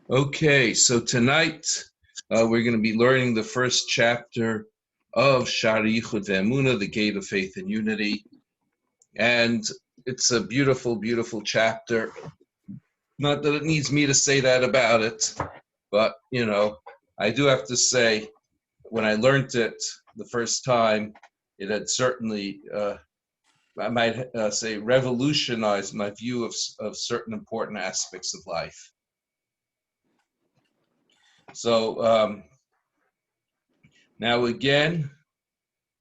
Okay, so tonight we're going to be learning the first chapter of Sha'ar Yichud Ve'emunah, the Gate of Faith and Unity. And it's a beautiful, beautiful chapter. Not that it needs me to say that about it, but, I do have to say, when I learned it the first time, it had certainly, I might say, revolutionized my view of certain important aspects of life. So now again,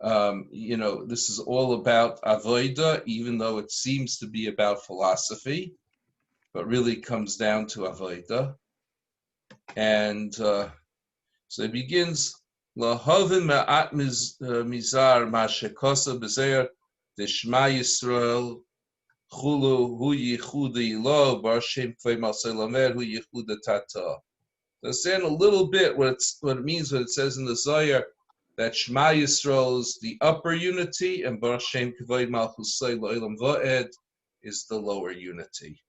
this is all about avodah, even though it seems to be about philosophy, but really comes down to avodah. And so it begins, Lahavin ma'at mizar ma'shekosa b'zeir d'shma Yisrael chulu hu yichudi lo bar shem k'vei masay lamer hu yichuda tata. To understand a little bit what it means when it says in the Zohar that Shema Yisrael is the upper unity and Baruch Shem Kavod Malchusay Lo'elam Va'ed is the lower unity.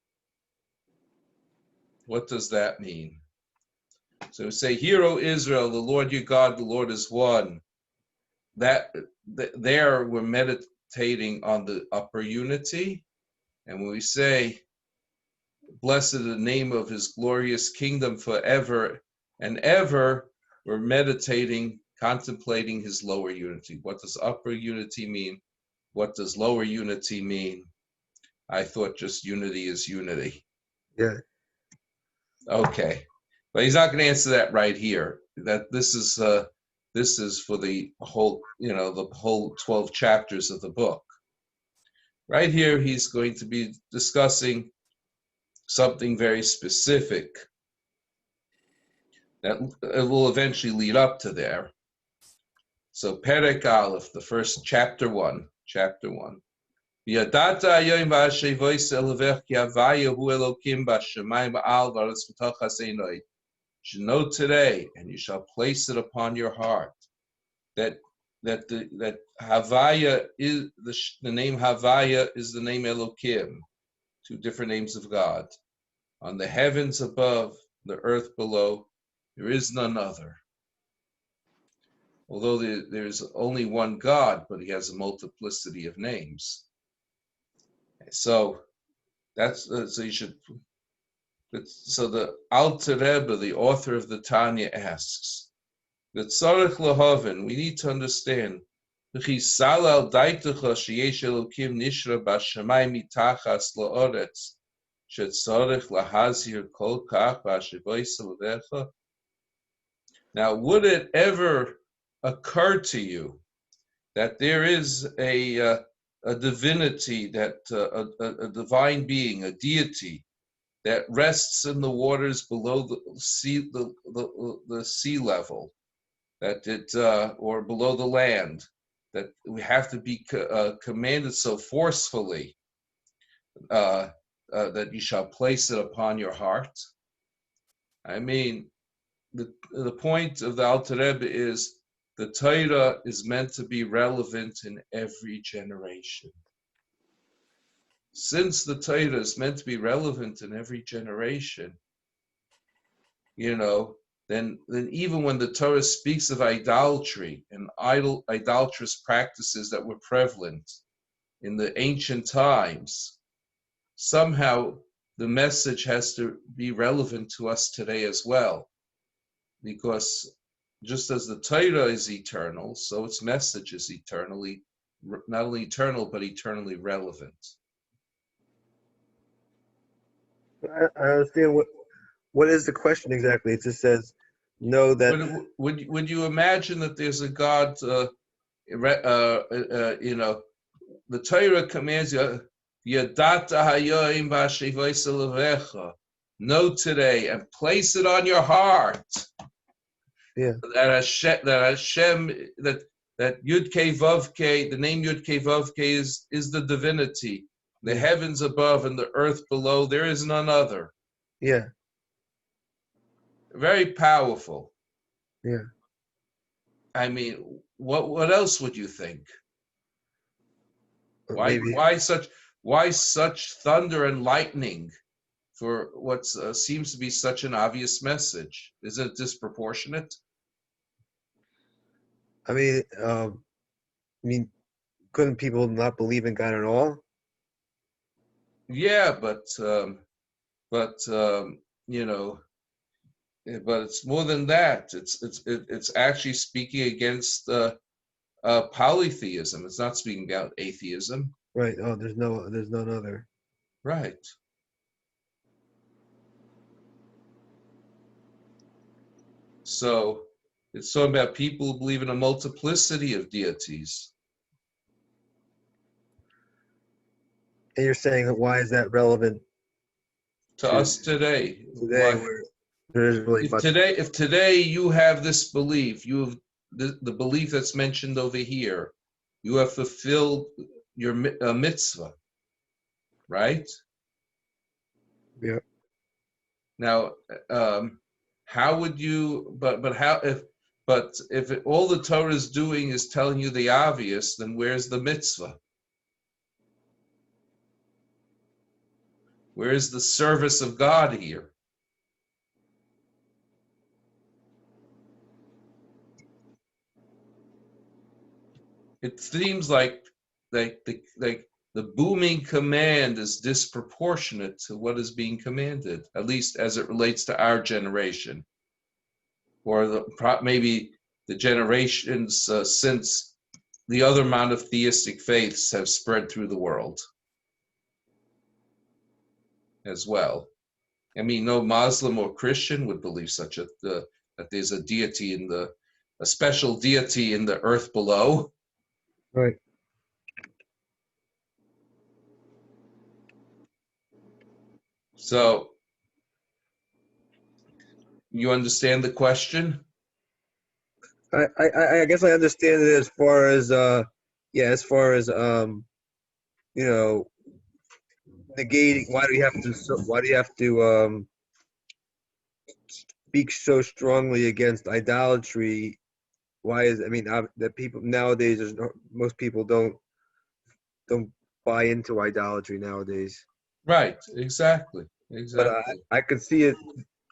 What does that mean? So we say, Hear, O Israel, the Lord your God, the Lord is one. There we're meditating on the upper unity. And when we say, Blessed is the name of his glorious kingdom forever and ever, we're meditating, contemplating his lower unity. What does upper unity mean? What does lower unity mean? I thought just unity is unity. Yeah. Okay, but he's not going to answer that right here. That this is for the whole, the whole 12 chapters of the book. Right here, he's going to be discussing something very specific that will eventually lead up to there. So Perek Aleph, the first chapter 1. Yadata ayoyim v'ashevois elevech ki havaya hu Elokim b'shamayim ba'al v'aretz b'tochas einoi. You should know today, and you shall place it upon your heart, that Havaya is the name Havaya is the name Elokim, two different names of God. On the heavens above, the earth below, there is none other. Although there's only one God, but he has a multiplicity of names. So so you should. So the Alter Rebbe, the author of the Tanya, asks that Tzarech Lahavin, we need to understand. Salal daitecha sheyesh Elokim nishra b'shamayim mitachas la'oretz shetzarech lahazir kol kach b'ashevois elevecha. Now, would it ever occur to you that there is a divinity, that a divine being, a deity that rests in the waters below the sea level, that it or below the land, that we have to be commanded so forcefully that you shall place it upon your heart? I mean, the point of the Alter Rebbe is the Torah is meant to be relevant in every generation. Since the Torah is meant to be relevant in every generation, then even when the Torah speaks of idolatry and idolatrous practices that were prevalent in the ancient times, somehow the message has to be relevant to us today as well. Because just as the Torah is eternal, so its message is eternally, not only eternal, but eternally relevant. I understand what is the question exactly. It just says, know that. Would you imagine that there's a God? The Torah commands you, Yadata hayoim v'ashevois elevecha. Know today and place it on your heart. Yeah. That Hashem, that Yud Kei Vav Kei, the name Yud Kei Vav Kei is the divinity. The heavens above and the earth below, there is none other. Yeah. Very powerful. Yeah. I mean, what else would you think? Why such thunder and lightning for what seems to be such an obvious message? Is it disproportionate? I mean, couldn't people not believe in God at all? Yeah, but you know, but it's more than that. It's actually speaking against polytheism. It's not speaking about atheism. Right. Oh, there's none other. Right. So it's talking about people who believe in a multiplicity of deities. And you're saying that why is that relevant To us today? today, Why? where there isn't really much? If today you have this belief, you have the belief that's mentioned over here, you have fulfilled your mitzvah, right? Yeah. Now, how would you? But if all the Torah is doing is telling you the obvious, then where's the mitzvah? Where is the service of God here? It seems like the booming command is disproportionate to what is being commanded, at least as it relates to our generation, or maybe the generations since the other monotheistic faiths have spread through the world as well. I mean, no Muslim or Christian would believe such that there's a deity a special deity in the earth below. Right. So you understand the question? I guess I understand it as far as you know, negating. Why do you have to speak so strongly against idolatry? Why is I mean that people nowadays most people don't buy into idolatry nowadays. Right, exactly, But exactly. I could see it.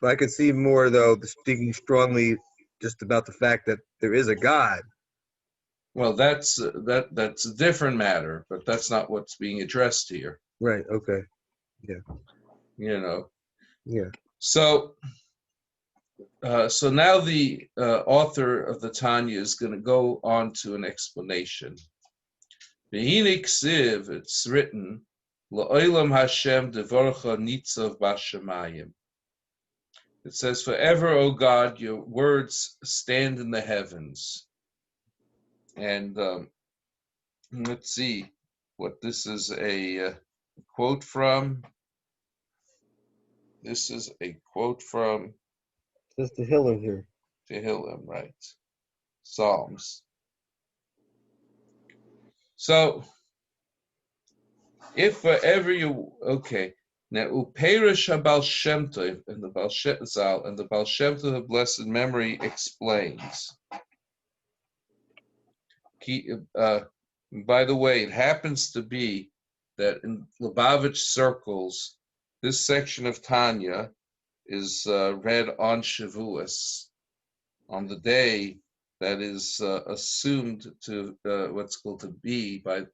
I could see more though speaking strongly just about the fact that there is a God. Well, that's a different matter, but that's not what's being addressed here. Right. Okay. Yeah. You know. Yeah. So, so now the author of the Tanya is going to go on to an explanation. It's written, La'olam Hashem devorcha nitzav b'shamayim. It says, forever, O God, your words stand in the heavens. And let's see what this is a quote from. This is a quote from Just the Hiller here. Tehillim, right? Psalms. So, if forever you, okay, now Uperish HaBaal Shem Tov and the Baal Shem Zal and the Baal Shem Tov of blessed memory explains. By the way, it happens to be that in Lubavitch circles, this section of Tanya is read on Shavuos, on the day that is assumed to what's called to be by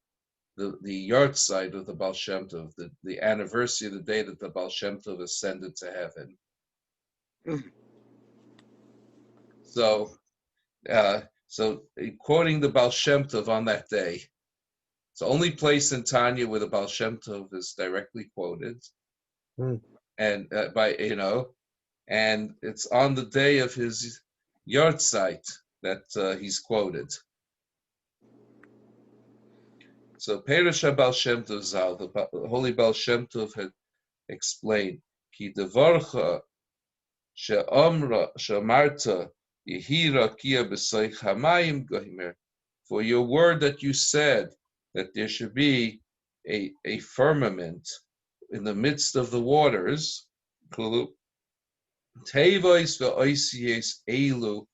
the yahrzeit of the Baal Shem Tov, the anniversary of the day that the Baal Shem Tov ascended to heaven. So quoting the Baal Shem Tov on that day, it's the only place in Tanya where the Baal Shem Tov is directly quoted, and and it's on the day of his yahrzeit that he's quoted. So Perush HaBaal Shem Tov Zal, the Holy Baal Shem Tov had explained, Ki devorcha she'amarta yehi rakia b'soich hamayim gohimer, for your word that you said that there should be a firmament in the midst of the waters, tevois ve'oisies elu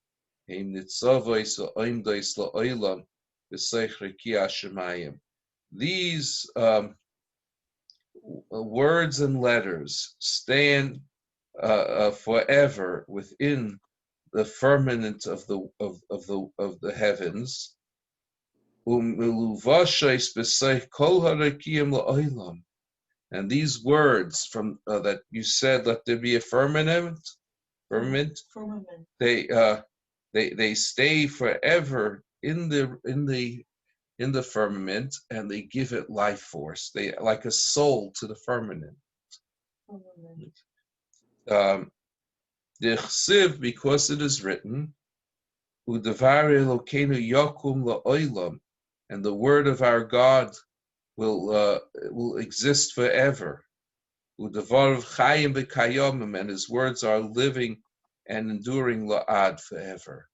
heim nitzavois ve'oimdois la'olam b'soich rakia shemayim. These words and letters stand forever within the firmament of the heavens. And these words from that you said, let there be a firmament, they stay forever in the firmament, and they give it life force. They like a soul to the firmament. Because it is written, Udevar Elokeinu Yakum la'olam, and the word of our God will exist forever. Udevar Chayim v'Kayomim, and his words are living and enduring la'ad, forever.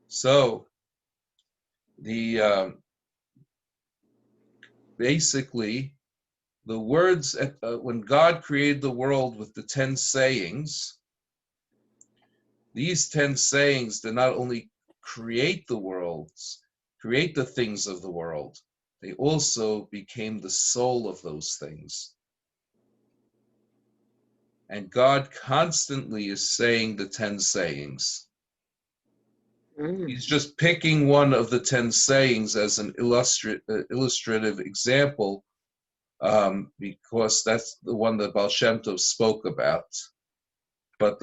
So the basically the words when God created the world with the 10 sayings, these 10 sayings did not only create the things of the world, they also became the soul of those things. And God constantly is saying the 10 sayings. He's just picking one of the 10 sayings as an illustrative example, because that's the one that Baal Shem Tov spoke about. But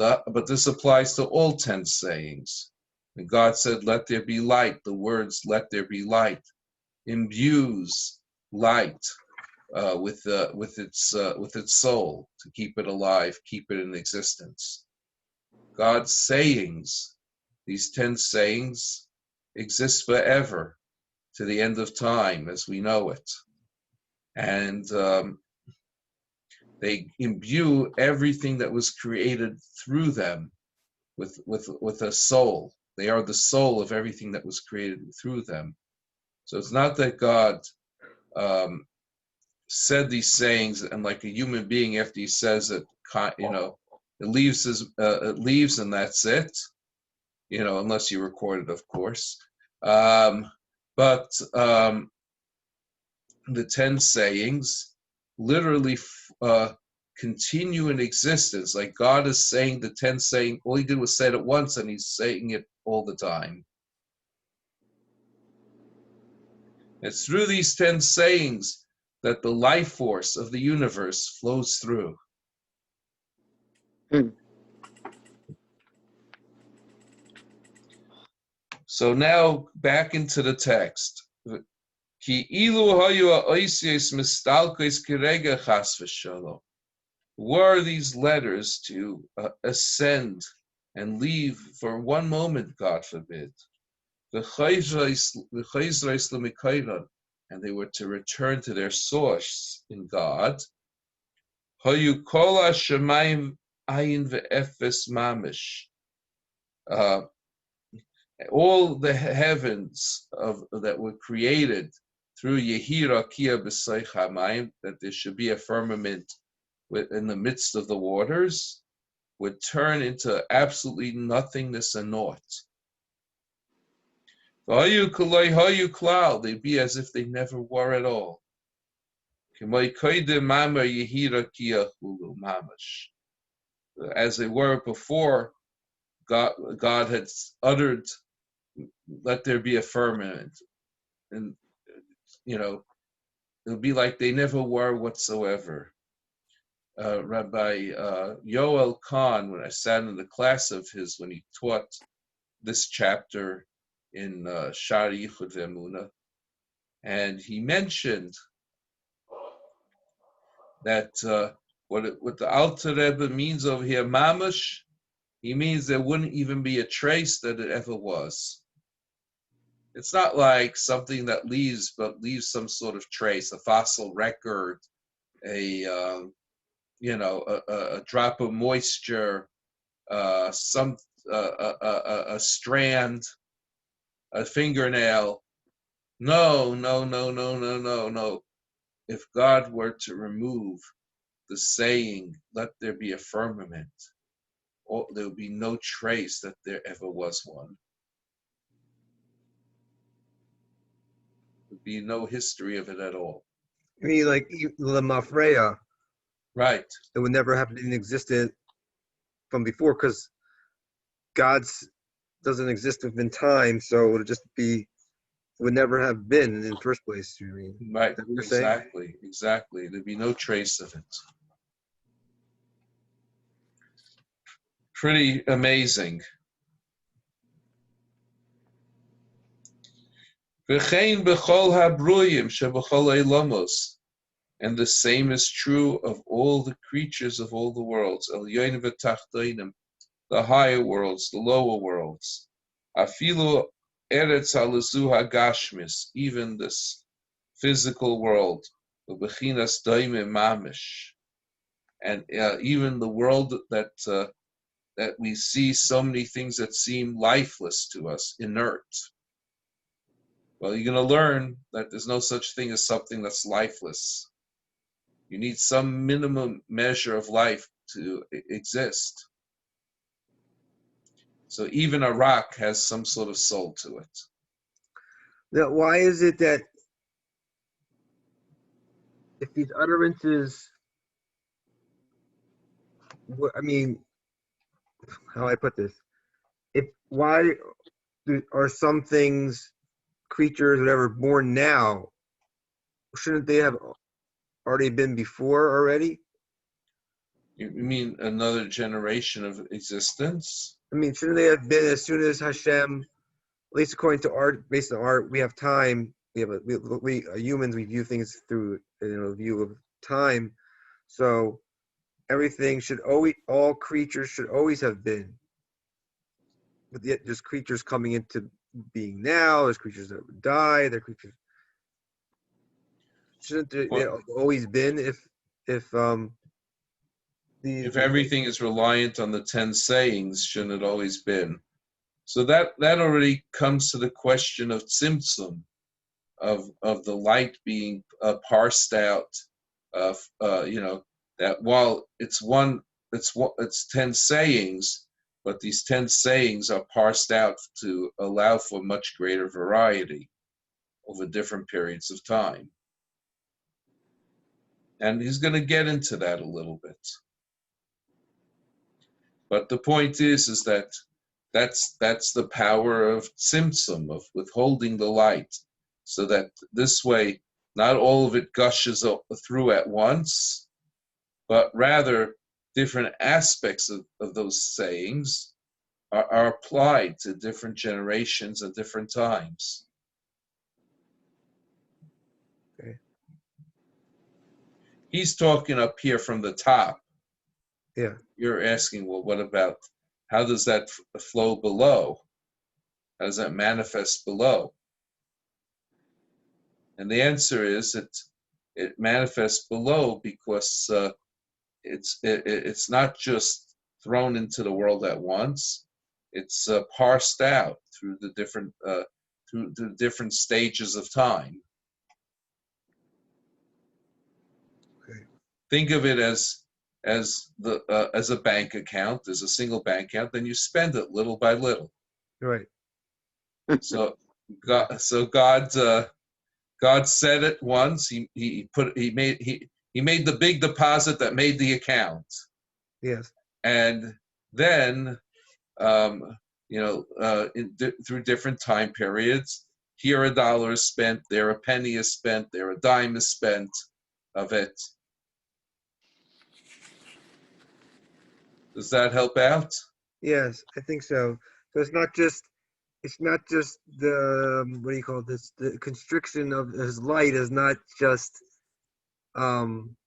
this applies to all 10 sayings. And God said, let there be light. The words, let there be light, imbues light with its soul, to keep it alive, keep it in existence. God's sayings, these 10 sayings, exist forever to the end of time as we know it. And they imbue everything that was created through them with a soul. They are the soul of everything that was created through them. So it's not that God said these sayings and like a human being, after he says it, it leaves and that's it. Unless you record it, of course. But the 10 sayings literally continue in existence. Like God is saying the 10 saying, all he did was say it once, and he's saying it all the time. It's through these 10 sayings that the life force of the universe flows through. So now back into the text. Were these letters to ascend and leave for one moment, God forbid, and they were to return to their source in God, all the heavens that were created through Yehira Kia B'Saych HaMayim, that there should be a firmament in the midst of the waters, would turn into absolutely nothingness and naught. They'd be as if they never were at all. As they were before, God had uttered, let there be a firmament. And, it would be like they never were whatsoever. Rabbi Yoel Kahn, when I sat in the class of his, when he taught this chapter in Sha'ar Yichud Ve'emunah, and he mentioned that what the Alter Rebbe means over here, mamash, he means there wouldn't even be a trace that it ever was. It's not like something that leaves some sort of trace, a fossil record, a drop of moisture, a strand, a fingernail. No. If God were to remove the saying, let there be a firmament, there would be no trace that there ever was one. There would be no history of it at all. I mean, like Lemafreya, Right. it would never have been existed from before because God's doesn't exist within time, so it would just be, it would never have been in the first place. You mean? Right. Is that what you're saying? Exactly. Exactly. There'd be no trace of it. Pretty amazing. V'chein b'chol habruyim sheb'chol eilamos. And the same is true of all the creatures of all the worlds. Elyonim v'tachtonim, the higher worlds, the lower worlds. Afilu eretz halazu hagashmis, even this physical world. V'bechinas doimim mamish. And even the world that we see so many things that seem lifeless to us, inert. Well, you're going to learn that there's no such thing as something that's lifeless. You need some minimum measure of life to exist. So even a rock has some sort of soul to it. Now, why is it that if these utterances, I mean, how do I put this? Why are some things, creatures, whatever, born now? Shouldn't they have already been before already? You mean another generation of existence? I mean, shouldn't they have been as soon as Hashem, at least according to art, based on art, we have time. We humans, we view things through view of time. So everything should always, all creatures should always have been. But yet there's creatures coming into being now, there's creatures that would die, there are creatures. Shouldn't there have always been if everything is reliant on the 10 sayings, shouldn't it always been? So that already comes to the question of tzimtzum, of the light being parsed out, that while it's 10 sayings, but these 10 sayings are parsed out to allow for much greater variety over different periods of time. And he's going to get into that a little bit. But the point is that that's the power of tzimtzum, of withholding the light, so that this way not all of it gushes through at once, but rather different aspects of those sayings are applied to different generations at different times. Okay. He's talking up here from the top. Yeah. You're asking, well, what about, how does that flow below? How does that manifest below? And the answer is it manifests below because it's not just thrown into the world at once. It's parsed out through the different stages of time. Okay. Think of it as a bank account. There's a single bank account, then you spend it little by little. Right. So God said it once. He made the big deposit that made the account. Yes. And then through different time periods, here $1 is spent, there a penny is spent, there a dime is spent of it. Does that help out? Yes, I think so. So it's not just the what do you call this? The constriction of his light is not just in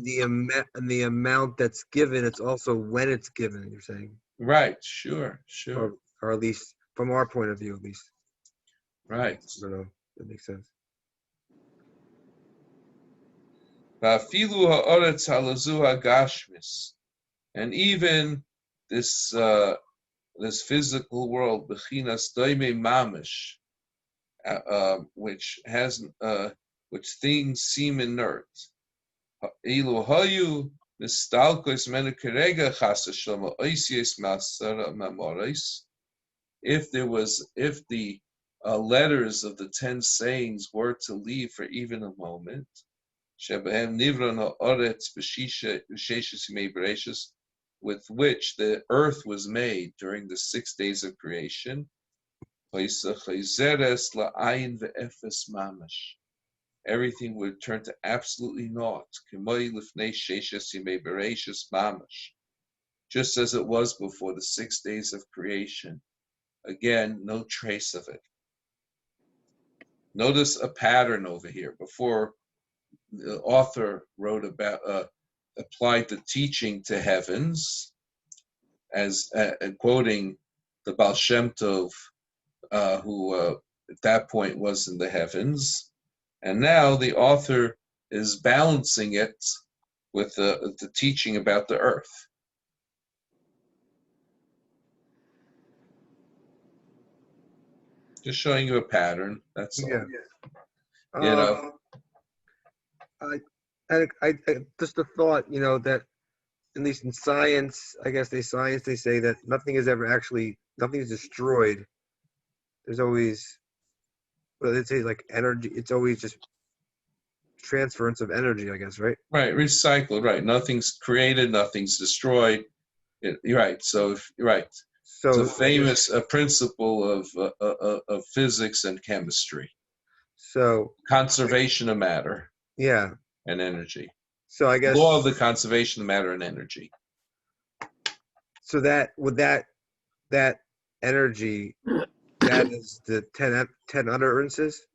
the amount that's given. It's also when it's given. You're saying, right? Sure. Or at least from our point of view, at least. Right. I don't know. That makes sense. And even this physical world, bechinas doime mamish, which things seem inert. Ilu hayu mistalkos menukerega chasashama oisies masara memoris. If the letters of the 10 sayings were to leave for even a moment, with which the earth was made during the 6 days of creation, everything would turn to absolutely naught, just as it was before the 6 days of creation. Again, no trace of it. Notice a pattern over here. Before the author wrote about, applied the teaching to heavens, as quoting the Baal Shem Tov, who at that point was in the heavens. And now the author is balancing it with the teaching about the earth. Just showing you a pattern, that's all. Yeah. You know, I just the thought, that at least in science, I guess they say that nothing is destroyed. There's always, well, they say like energy. It's always just transference of energy, I guess, right? right, recycled, right. Nothing's created, nothing's destroyed. You're right. So, right. So It's a famous principle of physics and chemistry. So Conservation of matter yeah. and energy. So I guess Law of the conservation of matter and energy. So that would that energy, that is the 10 utterances.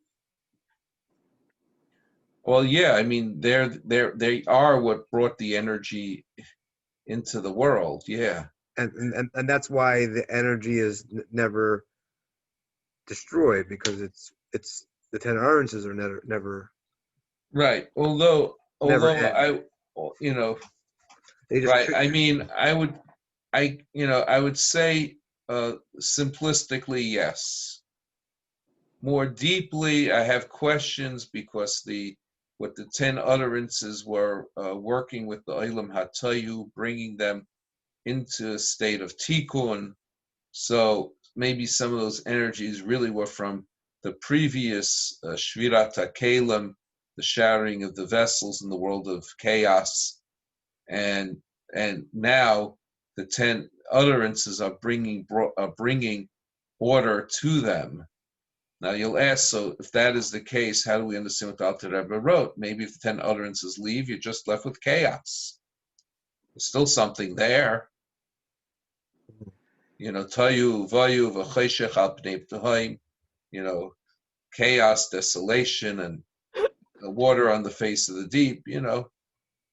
Well, yeah, I mean, they are what brought the energy into the world. Yeah. And that's why the energy is never destroyed, because it's the 10 utterances are never Right. Although end. They just right. I mean, I would say simplistically, yes. More deeply, I have questions, because what the 10 utterances were working with the Olam Hatayu, bringing them into a state of tikkun. So maybe some of those energies really were from the previous Shvirat HaKelim, the shattering of the vessels in the world of chaos, and now the 10 utterances are bringing order to them. Now you'll ask, so if that is the case, how do we understand what the Alter Rebbe wrote? Maybe if the 10 utterances leave, you're just left with chaos. There's still something there. Tayu, vayu, v'cheshech al pnei b'tohaim, chaos, desolation, and water on the face of the deep.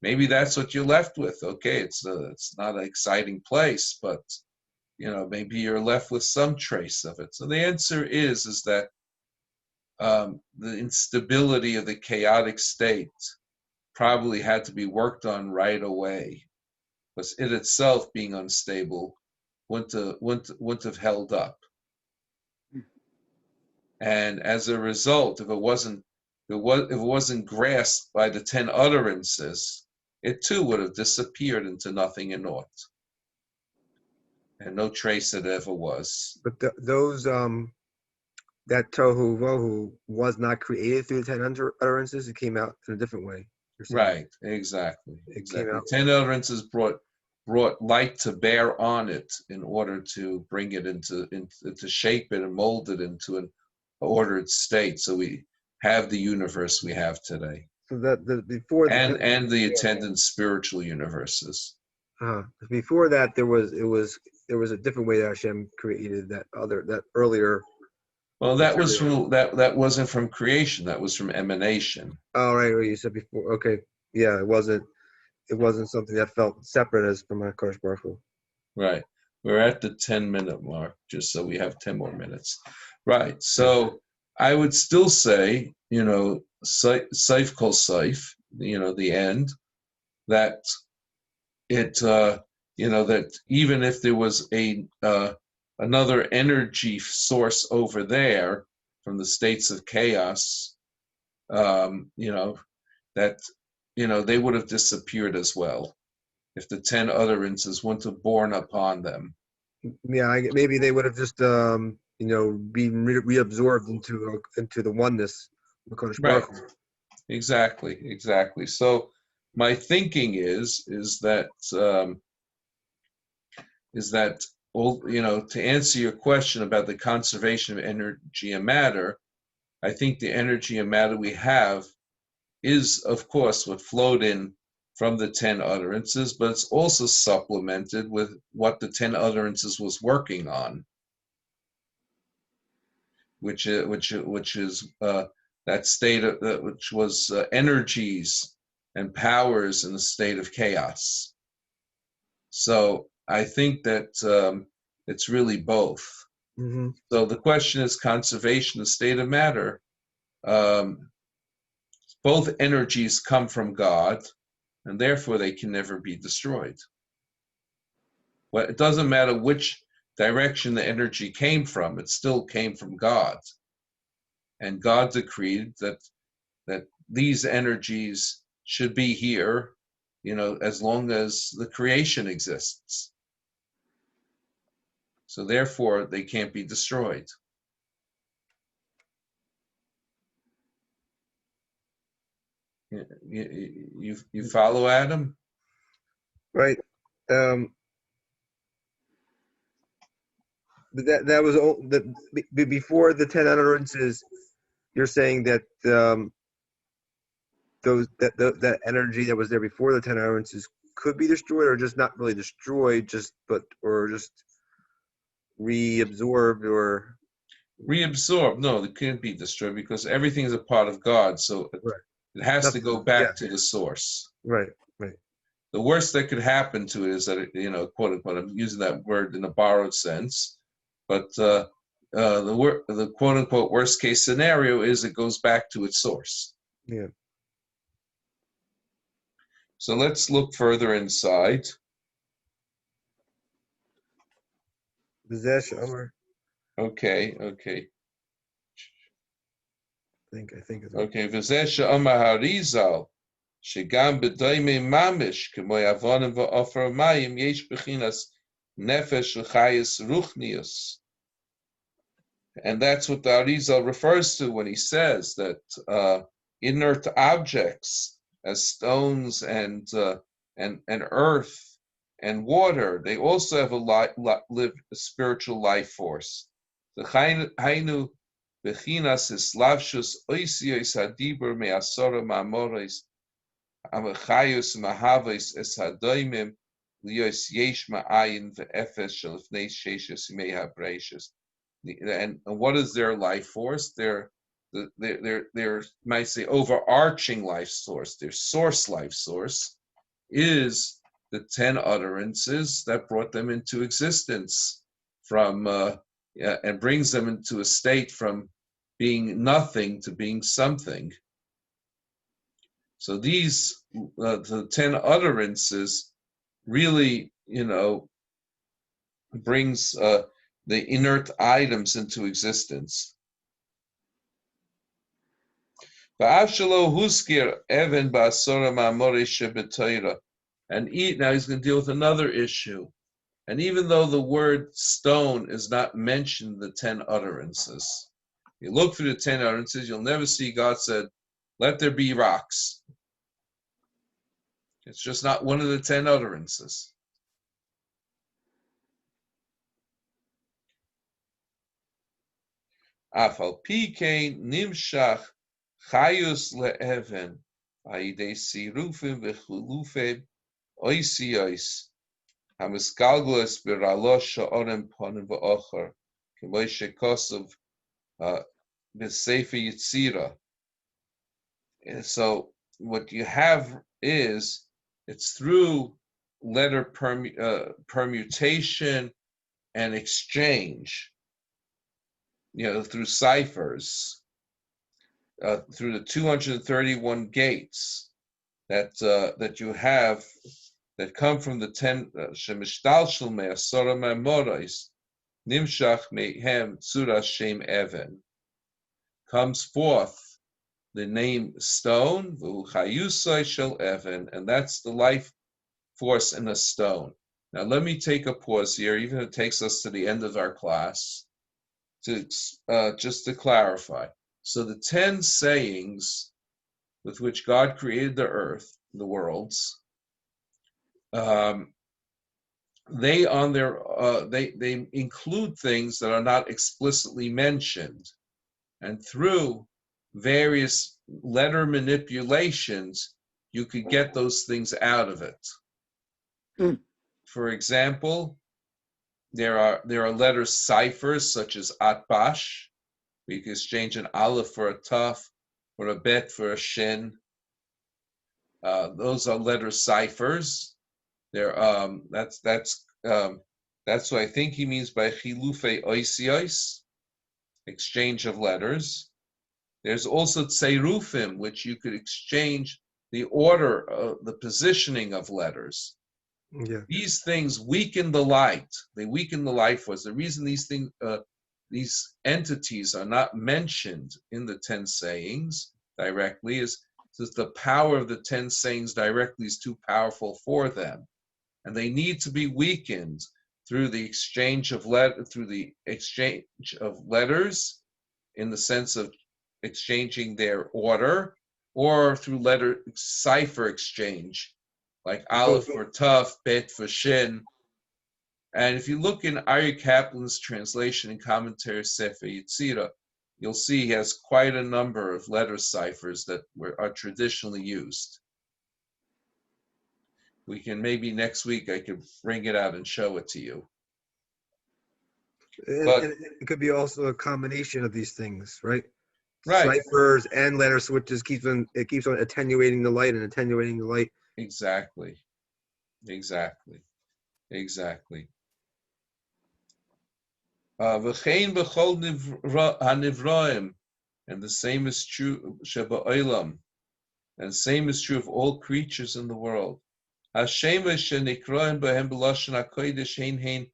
Maybe that's what you're left with. Okay, it's not an exciting place, but maybe you're left with some trace of it. So the answer is that the instability of the chaotic state probably had to be worked on right away, because it itself, being unstable, wouldn't have held up. And as a result, if it wasn't grasped by the 10 utterances, it too would have disappeared into nothing and naught, and no trace it ever was. But those that tohu vohu was not created through the 10 utterances. It came out in a different way. Right, exactly. 10 utterances brought light to bear on it in order to bring it to shape it and mold it into an ordered state. So we have the universe we have today. So that before and the attendant spiritual universes. Before that, there was a different way that Hashem created that earlier. Well, that was that wasn't from creation. That was from emanation. Oh, right, what you said before. Okay, yeah, it wasn't something that felt separate as from HaKadosh Baruch Hu. Right. We're at the 10-minute mark, just so we have 10 more minutes. Right. So I would still say, Saif kol Saif, the end, that it, that even if there was another energy source over there from the states of chaos, that they would have disappeared as well if the 10 utterances wouldn't have borne upon them. Yeah, maybe they would have just being reabsorbed into the oneness of Kodesh Right. Baruch Hu. Exactly. So my thinking is that all, to answer your question about the conservation of energy and matter, I think the energy and matter we have is, of course, what flowed in from the 10 utterances, but it's also supplemented with what the 10 utterances was working on, which is that state of which was energies and powers in the state of chaos. So I think that it's really both. Mm-hmm. So the question is conservation, the state of matter. Both energies come from God, and therefore they can never be destroyed. Well, it doesn't matter which direction the energy came from, it still came from God. And God decreed that these energies should be here, as long as the creation exists. So therefore, they can't be destroyed. You follow, Adam? Right. But that was before the 10 utterances. You're saying that that energy that was there before the 10 utterances could be destroyed, or just not really destroyed, just reabsorbed, or Reabsorbed? No, it can't be destroyed because everything is a part of God. So right. it has to go back Yeah. to the source. Right. The worst that could happen to it is that quote unquote, I'm using that word in a borrowed sense, but the quote unquote worst case scenario is it goes back to its source. Yeah. So let's look further inside. Vizesh Amar. Okay. I think it's Okay. Vizesh Amar Harizal. שגם בדומה ממש כמו יבונים ועופר מים יש בחינס nefesh l'chayis ruchnius. And that's what the Arizal refers to when he says that inert objects as stones and earth and water, they also have a spiritual life force. The hainu bechinas islavshus oisios hadibur me'asora ma'amoris amachayus mahavis es hadoimim lios yesh ma'ayin ve'efes shelifnei sheshus meha breishus. And what is their life force? Their might say overarching life source, their source life source, is the 10 utterances that brought them into existence from and brings them into a state from being nothing to being something. So these the 10 utterances really, brings the inert items into existence. And now he's going to deal with another issue. And even though the word stone is not mentioned in the 10 utterances, you look through the 10 utterances, you'll never see God said, let there be rocks. It's just not one of the 10 utterances. Afal pikein nimshach chayus le'even ha'idei sirufim v'chulufim oisios hamisgalglos b'ralosh sha'orim ponim v'ocher k'moy shekosov b'sefer Yitzira. And so what you have is it's through letter permutation and exchange, through ciphers, through the 231 gates that you have that come from the 10 shemishtalshel me'asora ma'amoros nimshach mehem tzura shem even, comes forth the name stone, v'hu chayusai shel even, and that's the life force in a stone. Now let me take a pause here, even if it takes us to the end of our class. just to clarify. So the 10 sayings with which God created the earth, the worlds, they include things that are not explicitly mentioned, and through various letter manipulations, you could get those things out of it. Mm. For example, there are letter ciphers such as atbash. We can exchange an aleph for a taf, or a bet for a shin. Those are letter ciphers. That's what I think he means by chilufe oisios, exchange of letters. There's also tserufim, which you could exchange the order, the positioning of letters. Yeah. These things weaken the light. They weaken the light force. The reason these entities are not mentioned in the 10 sayings directly is because the power of the 10 sayings directly is too powerful for them, and they need to be weakened through the exchange of letters, in the sense of exchanging their order, or through letter cipher exchange, like aleph for taf, bet for shin. And if you look in Aryeh Kaplan's translation and commentary Sefer Yetzirah, you'll see he has quite a number of letter ciphers that are traditionally used. We can maybe next week I could bring it out and show it to you. But And it could be also a combination of these things, right? right, Ciphers and letter switches keeps on attenuating the light and attenuating the light. exactly. V'chein b'chol hanivraim, and the same is true sheba'olam, and the same is true of all creatures in the world. Hashem shenikroim b'hem b'lashon hakodesh hein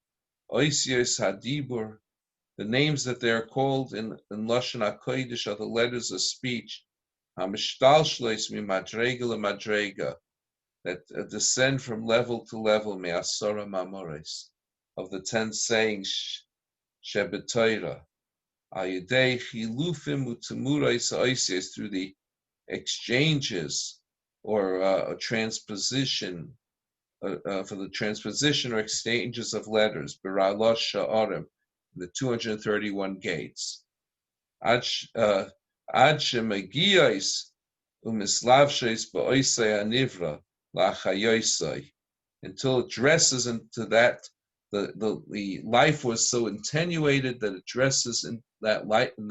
oisios hadibur. The names that they are called in Lashon HaKodesh are the letters of speech, HaMishtalshlos mimadrega lemadrega, that descend from level to level, me'asora mamores, of the 10 sayings, Shebetoira, Ayidei chilufim utemurais oisios, through the exchanges or transposition, for the transposition or exchanges of letters, B'ralosh sha'arim, the 231 gates. Ad shemagiyos umislavshes ba'oisei anivra la'chayoisei, until it dresses into that, the life was so attenuated that it dresses in that light and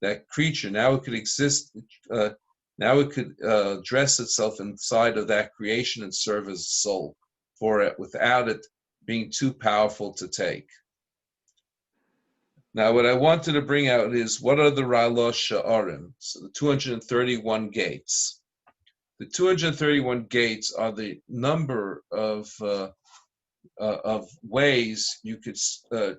that creature. Now it could exist. Now it could dress itself inside of that creation and serve as a soul for it, without it being too powerful to take. Now, what I wanted to bring out is, what are the Ralosh Sha'arim? So the 231 gates. The 231 gates are the number of ways you could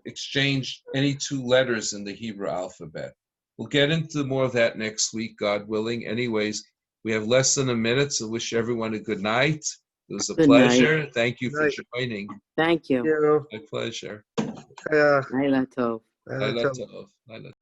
exchange any 2 letters in the Hebrew alphabet. We'll get into more of that next week, God willing. Anyways, we have less than a minute, so wish everyone a good night. It was a Good pleasure. night. Thank you for Night. joining. Thank you. You My pleasure. know, Laila Tov. Laila Tov.